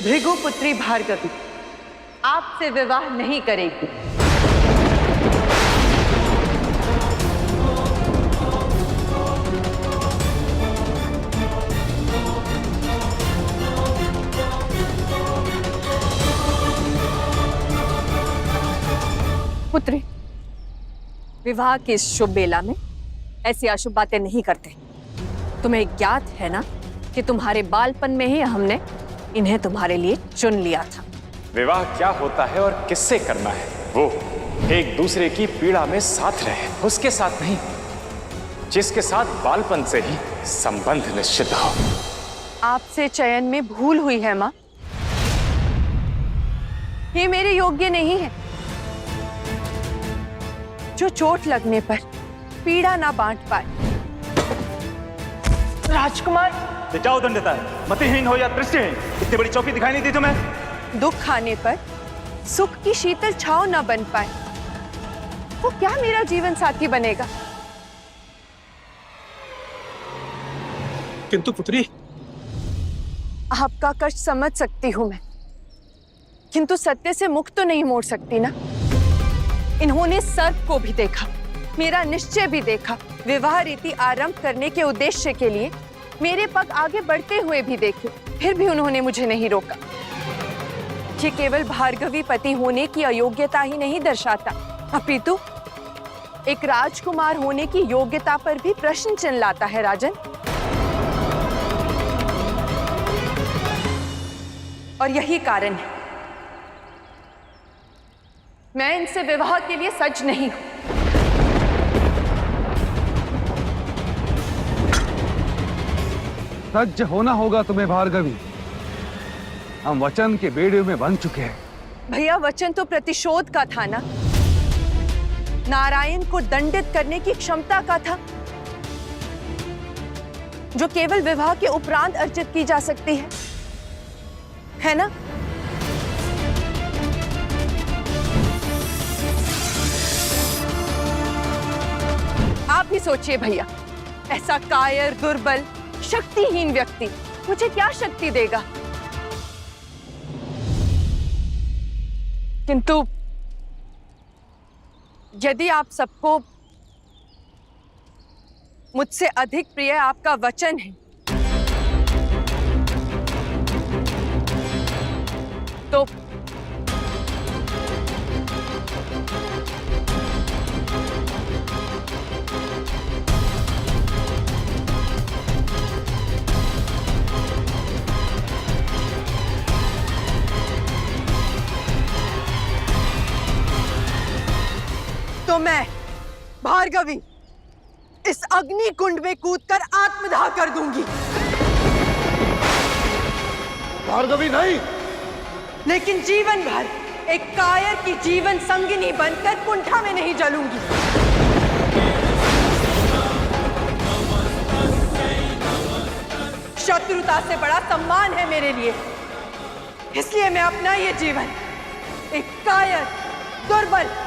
भृगुपुत्री भार्गवी आपसे विवाह नहीं करेगी। पुत्री, विवाह की इस शुभ बेला में ऐसी अशुभ बातें नहीं करते। तुम्हें ज्ञात है ना कि तुम्हारे बालपन में ही हमने इन्हें तुम्हारे लिए चुन लिया था। विवाह क्या होता है और किससे करना है, वो एक दूसरे की पीड़ा में साथ रहे, उसके साथ नहीं जिसके साथ बालपन से ही संबंध निश्चित हो। आपसे चयन में भूल हुई है माँ, ये मेरे योग्य नहीं है। जो चोट लगने पर पीड़ा ना बांट पाए। राजकुमार, जाओ दंडता है, मतिहीन हो या दृष्टिहीन, इतनी बड़ी चौकी दिखाई नहीं दी तुम्हें? दुख आने पर सुख की शीतल छांव ना बन पाए, वो क्या मेरा जीवन साथी बनेगा? किंतु पुत्री, आपका कष्ट समझ सकती हूं मैं, किंतु सत्य से मुख तो नहीं मोड़ सकती ना। इन्होंने सर्प को भी देखा, मेरा निश्चय भी देखा, विवाह रीति आरंभ करने के उद्देश्य के लिए मेरे पग आगे बढ़ते हुए भी देखे, फिर भी उन्होंने मुझे नहीं रोका। ये केवल भार्गवी पति होने की अयोग्यता ही नहीं दर्शाता, अपितु एक राजकुमार होने की योग्यता पर भी प्रश्न चिन्ह लाता है राजन। और यही कारण है मैं इनसे विवाह के लिए सज नहीं हूं। सज्ज होना होगा तुम्हें भार्गवी, हम वचन के बेड़े में बन चुके हैं। भैया, वचन तो प्रतिशोध का था ना, नारायण को दंडित करने की क्षमता का था, जो केवल विवाह के उपरांत अर्जित की जा सकती है ना? आप ही सोचिए भैया, ऐसा कायर, दुर्बल, शक्तिहीन व्यक्ति मुझे क्या शक्ति देगा? किंतु यदि आप सबको मुझसे अधिक प्रिय आपका वचन है, तो मैं भार्गवी इस अग्नि कुंड में कूदकर आत्मदाह कर दूंगी। भार्गवी नहीं, लेकिन जीवन भर एक कायर की जीवन संगिनी बनकर कुंठा में नहीं जलूंगी। शत्रुता से बड़ा सम्मान है मेरे लिए, इसलिए मैं अपना ये जीवन एक कायर, दुर्बल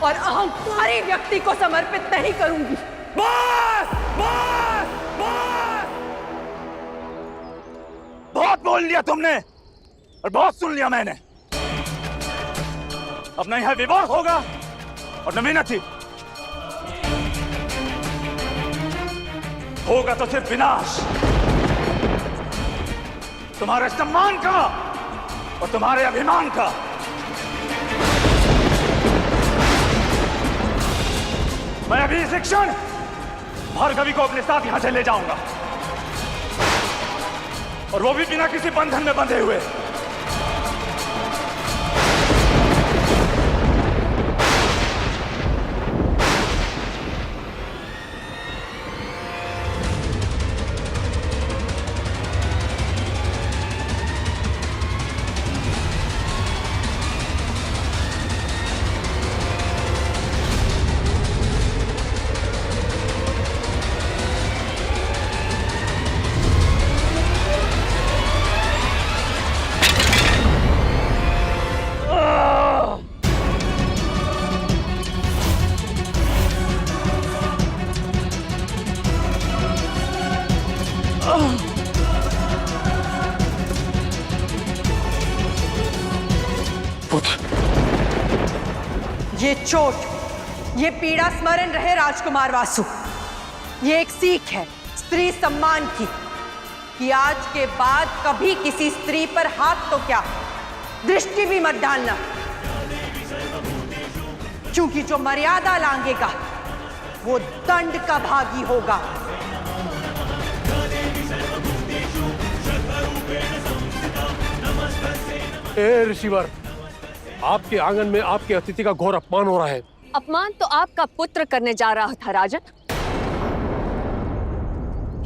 और अहंकारी व्यक्ति को समर्पित नहीं करूंगी। बस बस बस, बहुत बोल लिया तुमने और बहुत सुन लिया मैंने। अब न यह विवाह होगा और न मिनती, होगा तो सिर्फ विनाश, तुम्हारे सम्मान का और तुम्हारे अभिमान का। मैं अभी इस क्षण भार्गवी को अपने साथ यहां से ले जाऊंगा, और वो भी बिना किसी बंधन में बंधे हुए। चोट, ये पीड़ा स्मरण रहे राजकुमार वासु। ये एक सीख है स्त्री सम्मान की कि आज के बाद कभी किसी स्त्री पर हाथ तो क्या, दृष्टि भी मत डालना, क्योंकि जो मर्यादा लांघेगा वो दंड का भागी होगा। ए ऋषिवर, आपके आंगन में आपके अतिथि का घोर अपमान हो रहा है। अपमान तो आपका पुत्र करने जा रहा था राजन।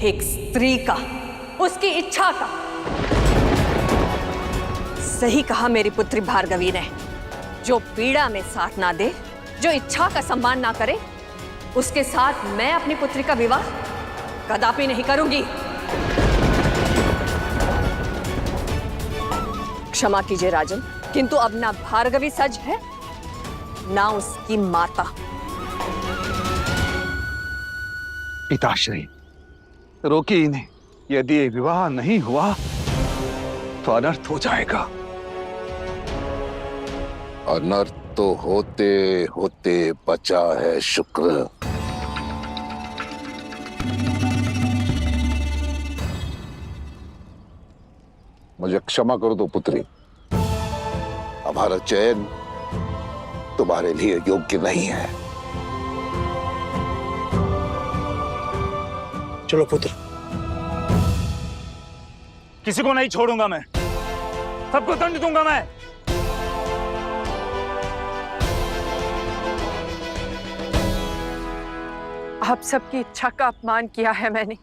एक स्त्री का, उसकी इच्छा का। सही कहा मेरी पुत्री भार्गवी ने, जो पीड़ा में साथ ना दे, जो इच्छा का सम्मान ना करे, उसके साथ मैं अपनी पुत्री का विवाह कदापि नहीं करूंगी। क्षमा कीजिए राजन, किंतु अब ना भार्गवी सज है ना उसकी माता। पिताश्री, रोकिए इन्हें। यदि ये विवाह नहीं हुआ तो अनर्थ हो जाएगा। अनर्थ तो होते होते बचा है शुक्र। मुझे क्षमा करो तो पुत्री, हमारा चयन तुम्हारे लिए योग्य नहीं है। चलो पुत्र। किसी को नहीं छोड़ूंगा मैं, सबको दंड दूंगा मैं। आप सबकी इच्छा का अपमान किया है मैंने।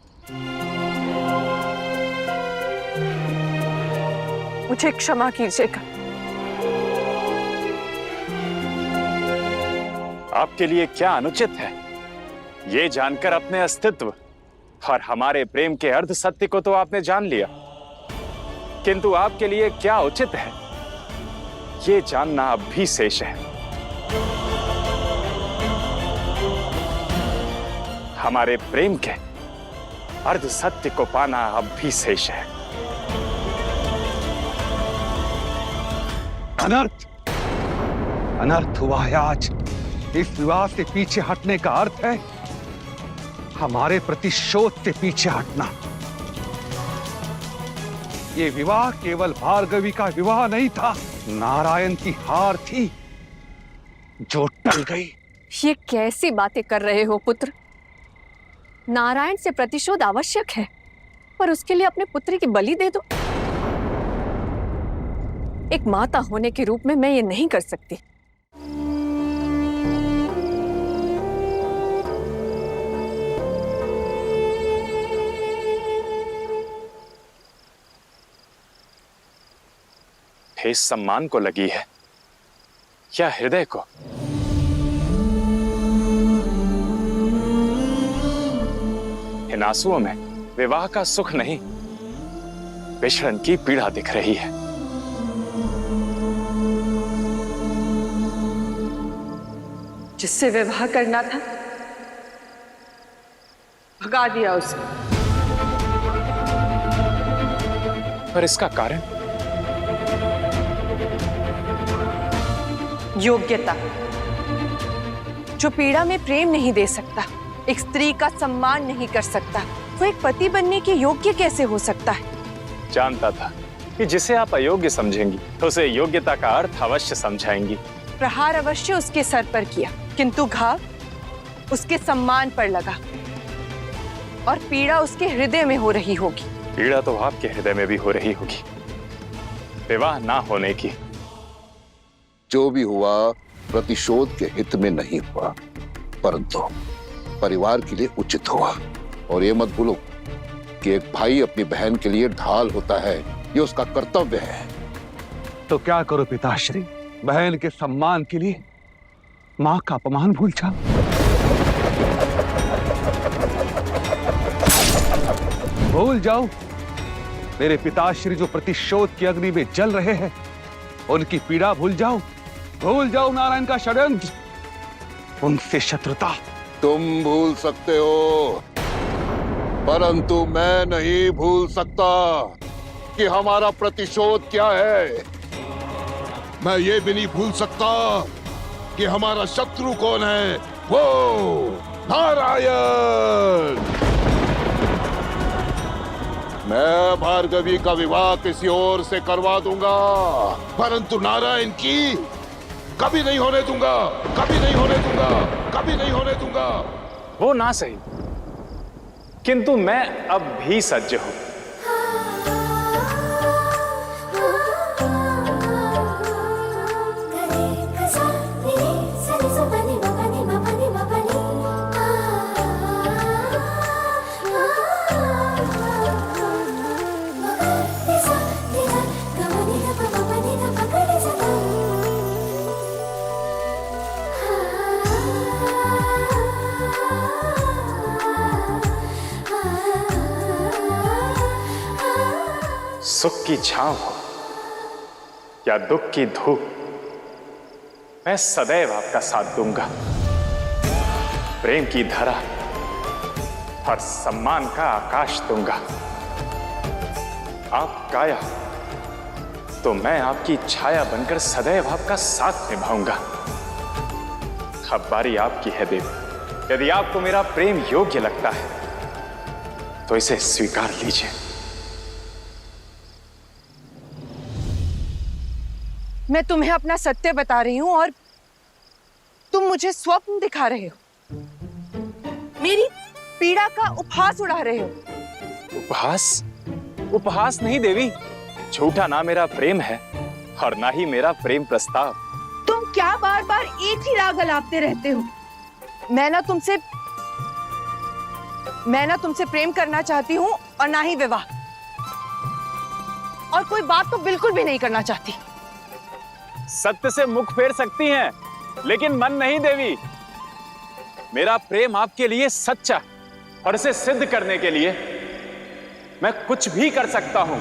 मुझे क्षमा कीजिएगा। आपके लिए क्या अनुचित है, ये जानकर अपने अस्तित्व और हमारे प्रेम के अर्ध सत्य को तो आपने जान लिया, किंतु आपके लिए क्या उचित है, ये जानना अब भी शेष है। हमारे प्रेम के अर्ध सत्य को पाना अब भी शेष है। अनर्थ, अनर्थ हुआ है आज। इस विवाह से पीछे हटने का अर्थ है हमारे प्रतिशोध से पीछे हटना। ये विवाह केवल भार्गवी का विवाह नहीं था, नारायण की हार थी जो टल गई। ये कैसी बातें कर रहे हो पुत्र? नारायण से प्रतिशोध आवश्यक है, पर उसके लिए अपने पुत्री की बलि दे दो। एक माता होने के रूप में मैं ये नहीं कर सकती। ठेस सम्मान को लगी है या हृदय को? इन आंसुओं में विवाह का सुख नहीं, विछड़न की पीड़ा दिख रही है। जिससे विवाह करना था भगा दिया उसे। पर इसका कारण? योग्यता। जो पीड़ा में प्रेम नहीं दे सकता, एक स्त्री का सम्मान नहीं कर सकता, वो एक पति बनने के योग्य कैसे हो सकता है? जानता था कि जिसे आप अयोग्य समझेंगी तो उसे योग्यता का अर्थ अवश्य समझाएंगी। प्रहार अवश्य उसके सर पर किया, किंतु घाव उसके सम्मान पर लगा और पीड़ा उसके हृदय में हो रही होगी। पीड़ा तो आपके हृदय में भी हो रही होगी, विवाह ना होने की। जो भी हुआ प्रतिशोध के हित में नहीं हुआ, परंतु परिवार के लिए उचित हुआ। और ये मत भूलो कि एक भाई अपनी बहन के लिए ढाल होता है, ये उसका कर्तव्य है। तो क्या करो पिताश्री, बहन के सम्मान के लिए मां का अपमान भूल जाओ। भूल जाओ मेरे पिताश्री जो प्रतिशोध की अग्नि में जल रहे हैं, उनकी पीड़ा भूल जाओ। भूल जाओ नारायण का षड्यंत्र, उनसे शत्रुता। तुम भूल सकते हो, परंतु मैं नहीं भूल सकता कि हमारा प्रतिशोध क्या है। मैं ये भी नहीं भूल सकता कि हमारा शत्रु कौन है? वो नारायण। मैं भार्गवी का विवाह किसी और से करवा दूंगा, परंतु नारायण की कभी नहीं होने दूंगा, कभी नहीं होने दूंगा, कभी नहीं होने दूंगा। वो ना सही, किंतु मैं अब भी सज्ज हूं। सुख की छांव हो या दुख की धूप, मैं सदैव आपका साथ दूंगा। प्रेम की धरा और सम्मान का आकाश दूंगा। आप काया तो मैं आपकी छाया बनकर सदैव आपका साथ निभाऊंगा। अब बारी आपकी है देवी। यदि आपको मेरा प्रेम योग्य लगता है तो इसे स्वीकार लीजिए। मैं तुम्हें अपना सत्य बता रही हूं और तुम मुझे स्वप्न दिखा रहे हो, मेरी पीड़ा का उपहास उड़ा रहे हो। उपहास? उपहास नहीं देवी, झूठा ना मेरा प्रेम है और ना ही मेरा प्रेम प्रस्ताव। तुम क्या बार बार एक ही राग अलापते रहते हो? मैं ना तुमसे प्रेम करना चाहती हूँ और ना ही विवाह, और कोई बात तो बिल्कुल भी नहीं करना चाहती। सत्य से मुख फेर सकती हैं, लेकिन मन नहीं देवी। मेरा प्रेम आपके लिए सच्चा, और इसे सिद्ध करने के लिए मैं कुछ भी कर सकता हूं।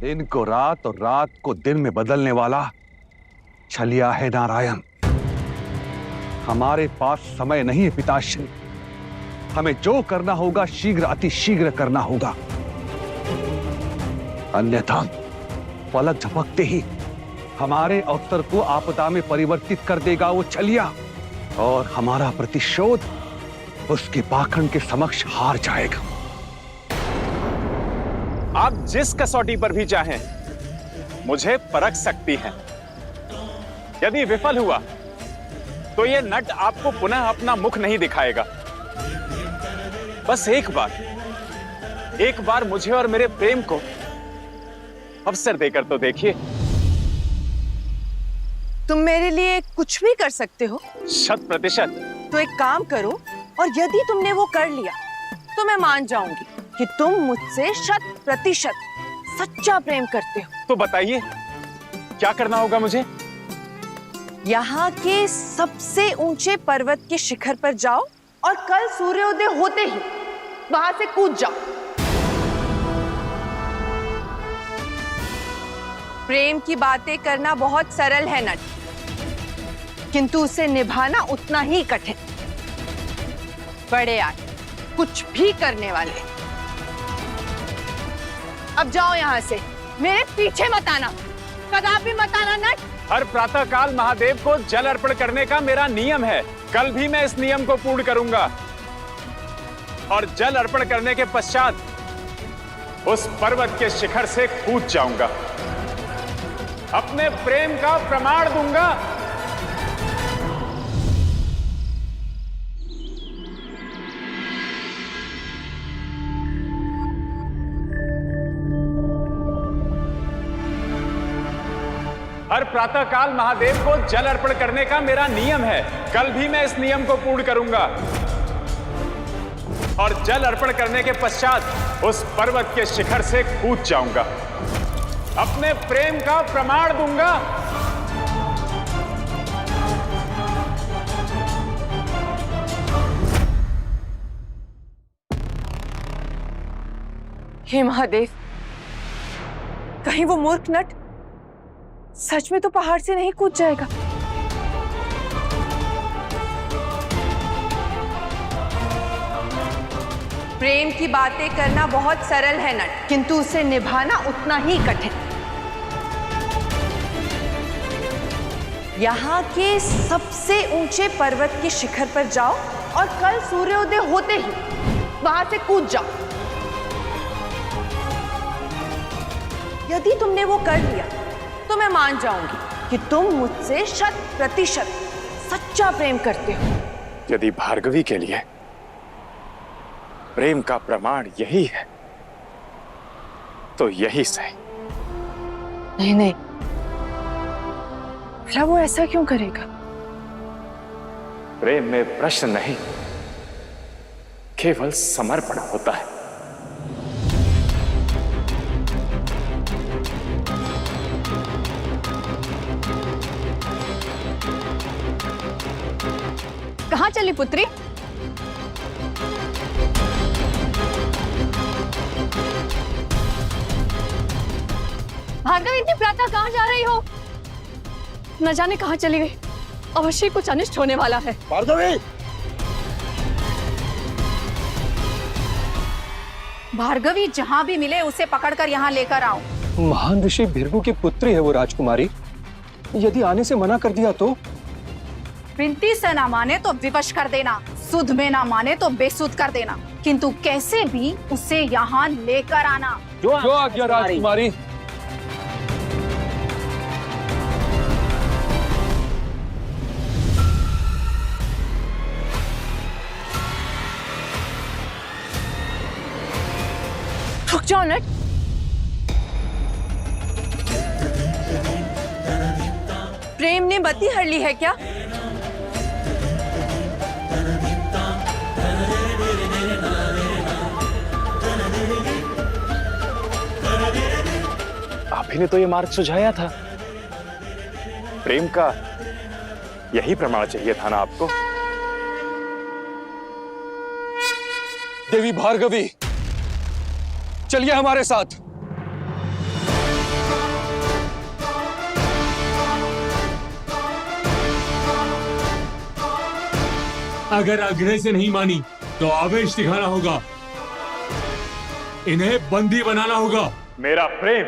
दिन को रात और रात को दिन में बदलने वाला छलिया है नारायण। हमारे पास समय नहीं है पिताश्री। हमें जो करना होगा शीघ्र अति शीघ्र करना होगा, अन्यथा पलक झपकते ही हमारे अवसर को आपदा में परिवर्तित कर देगा वो छलिया, और हमारा प्रतिशोध उसके पाखंड के समक्ष हार जाएगा। आप जिस कसौटी पर भी चाहें मुझे परख सकती हैं। यदि विफल हुआ तो ये नट आपको पुनः अपना मुख नहीं दिखाएगा। बस एक बार मुझे और मेरे प्रेम को अवसर देकर तो देखिए। तुम मेरे लिए कुछ भी कर सकते हो? 100%। तो एक काम करो, और यदि तुमने वो कर लिया तो मैं मान जाऊंगी कि तुम मुझसे 100% सच्चा प्रेम करते हो। तो बताइए क्या करना होगा मुझे? यहाँ के सबसे ऊंचे पर्वत के शिखर पर जाओ और कल सूर्योदय होते ही वहां से कूद जाओ। प्रेम की बातें करना बहुत सरल है नट, किंतु उसे निभाना उतना ही कठिन। बड़े आदमी कुछ भी करने वाले। अब जाओ यहाँ से, मेरे पीछे मत आना, कदापि मत आना नट। हर प्रातःकाल महादेव को जल अर्पण करने का मेरा नियम है। कल भी मैं इस नियम को पूर्ण करूंगा, और जल अर्पण करने के पश्चात उस पर्वत के शिखर से कूद जाऊंगा। अपने प्रेम का प्रमाण दूंगा। हर प्रातःकाल महादेव को जल अर्पण करने का मेरा नियम है। कल भी मैं इस नियम को पूर्ण करूंगा, और जल अर्पण करने के पश्चात उस पर्वत के शिखर से कूद जाऊंगा। अपने प्रेम का प्रमाण दूंगा। हे महादेव, कहीं वो मूर्ख नट सच में तो पहाड़ से नहीं कूद जाएगा। प्रेम की बातें करना बहुत सरल है नट, किंतु उसे निभाना उतना ही कठिन। यहाँ के सबसे ऊंचे पर्वत के शिखर पर जाओ और कल सूर्योदय होते ही वहां से कूद जाओ। यदि तुमने वो कर लिया तो मैं मान जाऊंगी कि तुम मुझसे 100% सच्चा प्रेम करते हो। यदि भार्गवी के लिए प्रेम का प्रमाण यही है तो यही सही। नहीं नहीं, भला वो ऐसा क्यों करेगा? प्रेम में प्रश्न नहीं, केवल समर्पण होता है। कहाँ चली पुत्री? भार्गवी, इतनी प्रातः कहाँ जा रही हो? न जाने कहाँ चली गई। अवश्य कुछ अनिष्ट होने वाला है। भार्गवी! भार्गवी जहां भी मिले उसे पकड़कर यहाँ लेकर आओ। महान ऋषि भृगु की पुत्री है वो राजकुमारी। यदि आने से मना कर दिया तो? विनती से ना माने तो विवश कर देना, सुध में ना माने तो बेसुध कर देना, किंतु कैसे भी उसे यहाँ लेकर आना। जो आज्ञा राजकुमारी। रुक जाओ नट। प्रेम ने बत्ती हर ली है क्या? आप ही ने तो ये मार्ग सुझाया था। प्रेम का यही प्रमाण चाहिए था ना आपको। देवी भार्गवी, चलिए हमारे साथ। अगर आग्रह से नहीं मानी तो आवेश दिखाना होगा, इन्हें बंदी बनाना होगा। मेरा प्रेम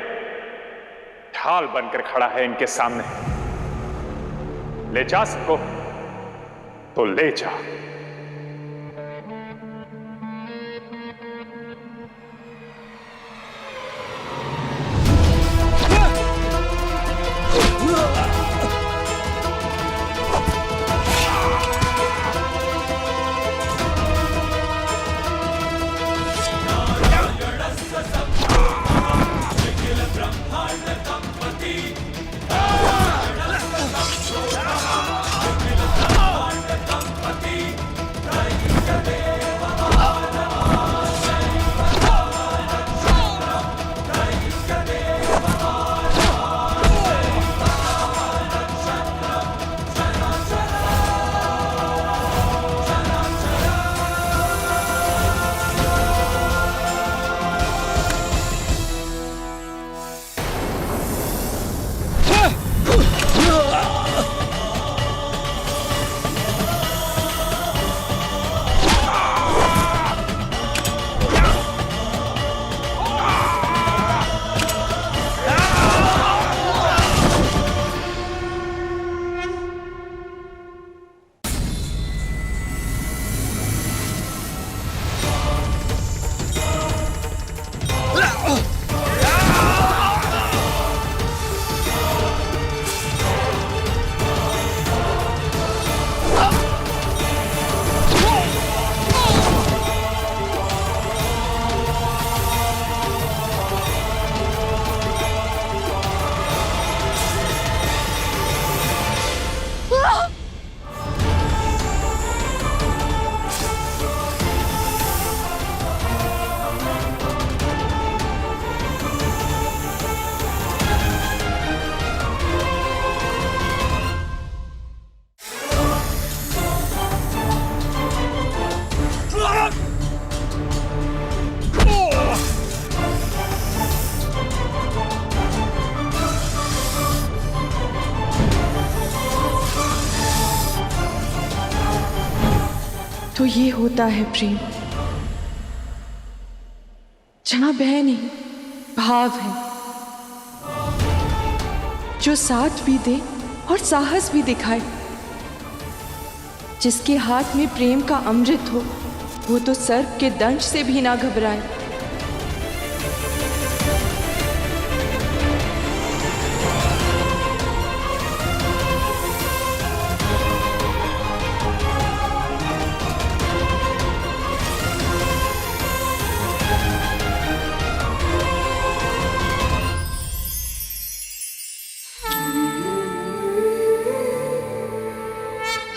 ढाल बनकर खड़ा है इनके सामने। ले जा सको तो ले जा। तो ये होता है प्रेम, जहां बह नहीं भाव है, जो साथ भी दे और साहस भी दिखाए। जिसके हाथ में प्रेम का अमृत हो वो तो सर्प के दंश से भी ना घबराए।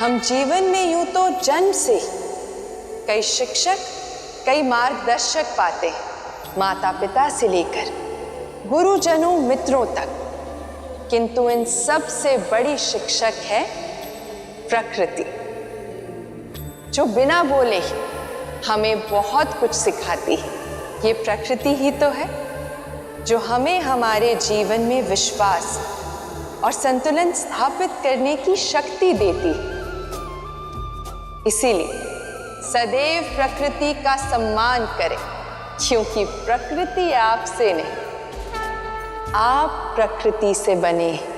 हम जीवन में यूं तो जन्म से कई शिक्षक, कई मार्गदर्शक पाते हैं, माता पिता से लेकर गुरुजनों, मित्रों तक। किंतु इन सब से बड़ी शिक्षक है प्रकृति, जो बिना बोले ही हमें बहुत कुछ सिखाती है। ये प्रकृति ही तो है जो हमें हमारे जीवन में विश्वास और संतुलन स्थापित करने की शक्ति देती है। इसीलिए सदैव प्रकृति का सम्मान करें, क्योंकि प्रकृति आपसे नहीं, आप प्रकृति से बने हैं।